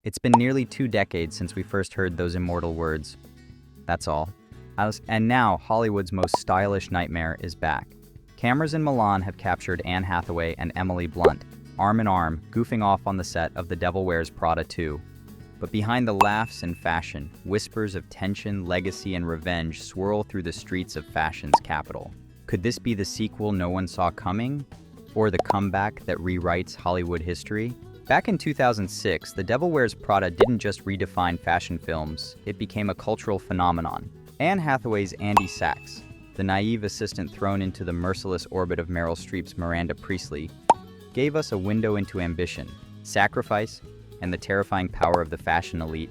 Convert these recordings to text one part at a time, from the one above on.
It's been nearly 2 decades since we first heard those immortal words. That's all. And now, Hollywood's most stylish nightmare is back. Cameras in Milan have captured Anne Hathaway and Emily Blunt, arm in arm, goofing off on the set of The Devil Wears Prada 2. But behind the laughs and fashion, whispers of tension, legacy, and revenge swirl through the streets of fashion's capital. Could this be the sequel no one saw coming? Or the comeback that rewrites Hollywood history? Back in 2006, The Devil Wears Prada didn't just redefine fashion films, it became a cultural phenomenon. Anne Hathaway's Andy Sachs, the naive assistant thrown into the merciless orbit of Meryl Streep's Miranda Priestley, gave us a window into ambition, sacrifice, and the terrifying power of the fashion elite.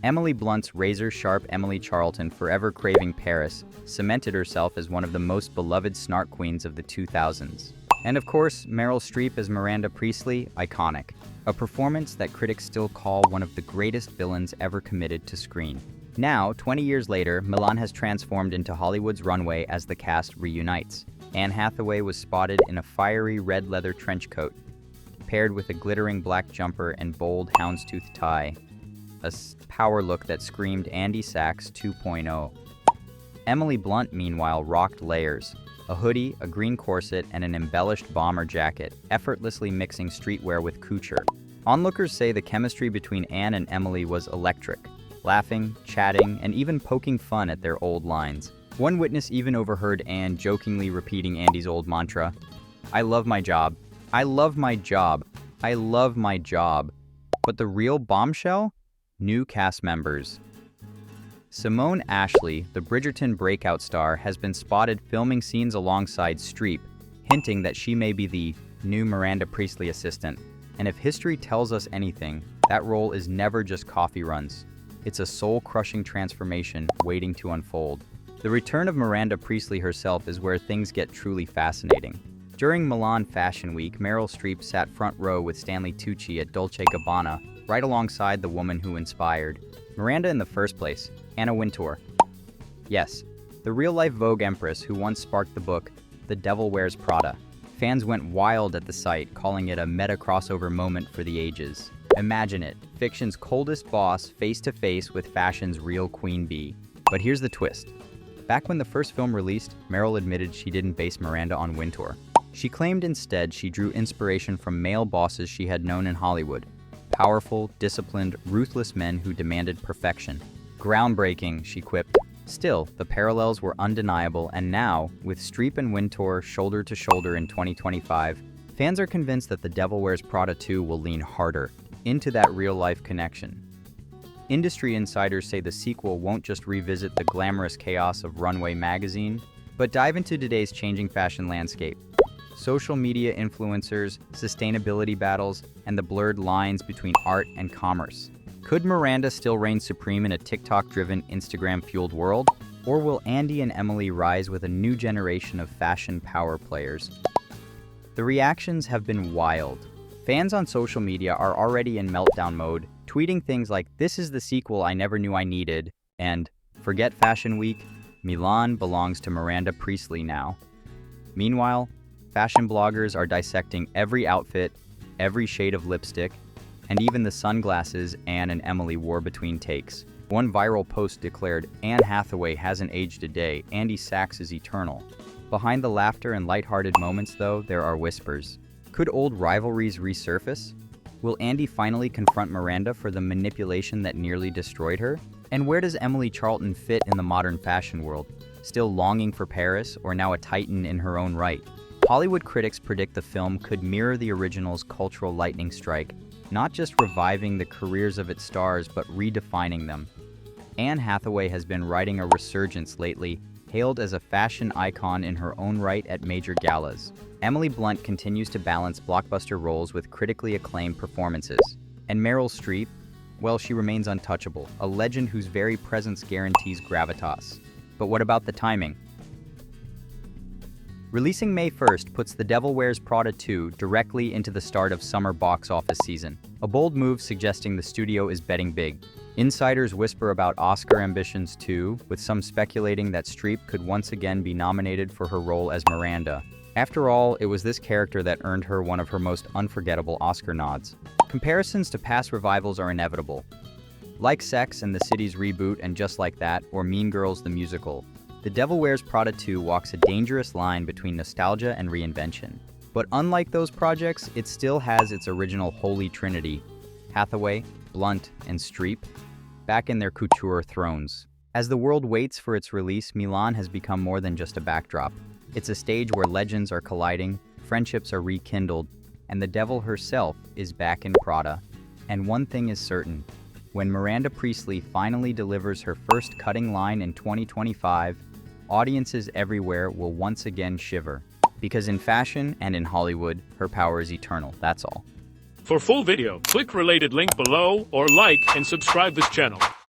Emily Blunt's razor-sharp Emily Charlton, forever craving Paris, cemented herself as one of the most beloved snark queens of the 2000s. And of course, Meryl Streep as Miranda Priestley, iconic. A performance that critics still call one of the greatest villains ever committed to screen. Now, 20 years later, Milan has transformed into Hollywood's runway as the cast reunites. Anne Hathaway was spotted in a fiery red leather trench coat, paired with a glittering black jumper and bold houndstooth tie. A power look that screamed Andy Sachs 2.0. Emily Blunt, meanwhile, rocked layers. A hoodie, a green corset, and an embellished bomber jacket, effortlessly mixing streetwear with couture. Onlookers say the chemistry between Anne and Emily was electric, laughing, chatting, and even poking fun at their old lines. One witness even overheard Anne jokingly repeating Andy's old mantra, "I love my job. I love my job. I love my job." But the real bombshell? New cast members. Simone Ashley, the Bridgerton breakout star, has been spotted filming scenes alongside Streep, hinting that she may be the new Miranda Priestley assistant. And if history tells us anything, that role is never just coffee runs. It's a soul-crushing transformation waiting to unfold. The return of Miranda Priestley herself is where things get truly fascinating. During Milan Fashion Week, Meryl Streep sat front row with Stanley Tucci at Dolce & Gabbana, right alongside the woman who inspired Miranda in the first place, Anna Wintour. Yes, the real-life Vogue empress who once sparked the book The Devil Wears Prada. Fans went wild at the sight, calling it a meta-crossover moment for the ages. Imagine it, fiction's coldest boss face-to-face with fashion's real queen bee. But here's the twist. Back when the first film released, Meryl admitted she didn't base Miranda on Wintour. She claimed instead she drew inspiration from male bosses she had known in Hollywood. Powerful, disciplined, ruthless men who demanded perfection. Groundbreaking, she quipped. Still, the parallels were undeniable, and now, with Streep and Wintour shoulder to shoulder in 2025, fans are convinced that The Devil Wears Prada 2 will lean harder into that real-life connection. Industry insiders say the sequel won't just revisit the glamorous chaos of Runway magazine, but dive into today's changing fashion landscape. Social media influencers, sustainability battles, and the blurred lines between art and commerce. Could Miranda still reign supreme in a TikTok-driven, Instagram-fueled world? Or will Andy and Emily rise with a new generation of fashion power players? The reactions have been wild. Fans on social media are already in meltdown mode, tweeting things like, "This is the sequel I never knew I needed," and "Forget Fashion Week, Milan belongs to Miranda Priestley now." Meanwhile, fashion bloggers are dissecting every outfit, every shade of lipstick, and even the sunglasses Anne and Emily wore between takes. One viral post declared, "Anne Hathaway hasn't aged a day, Andy Sachs is eternal." Behind the laughter and lighthearted moments, though, there are whispers. Could old rivalries resurface? Will Andy finally confront Miranda for the manipulation that nearly destroyed her? And where does Emily Charlton fit in the modern fashion world? Still longing for Paris, or now a titan in her own right? Hollywood critics predict the film could mirror the original's cultural lightning strike, not just reviving the careers of its stars, but redefining them. Anne Hathaway has been riding a resurgence lately, hailed as a fashion icon in her own right at major galas. Emily Blunt continues to balance blockbuster roles with critically acclaimed performances. And Meryl Streep, well, she remains untouchable, a legend whose very presence guarantees gravitas. But what about the timing? Releasing May 1st puts The Devil Wears Prada 2 directly into the start of summer box office season, a bold move suggesting the studio is betting big. Insiders whisper about Oscar ambitions too, with some speculating that Streep could once again be nominated for her role as Miranda. After all, it was this character that earned her one of her most unforgettable Oscar nods. Comparisons to past revivals are inevitable. Like Sex and the City's reboot and Just Like That, or Mean Girls the musical, The Devil Wears Prada 2 walks a dangerous line between nostalgia and reinvention. But unlike those projects, it still has its original holy trinity, Hathaway, Blunt, and Streep, back in their couture thrones. As the world waits for its release, Milan has become more than just a backdrop. It's a stage where legends are colliding, friendships are rekindled, and the devil herself is back in Prada. And one thing is certain, when Miranda Priestley finally delivers her first cutting line in 2025, audiences everywhere will once again shiver. Because in fashion and in Hollywood, her power is eternal, that's all. For full video, click related link below or like and subscribe this channel.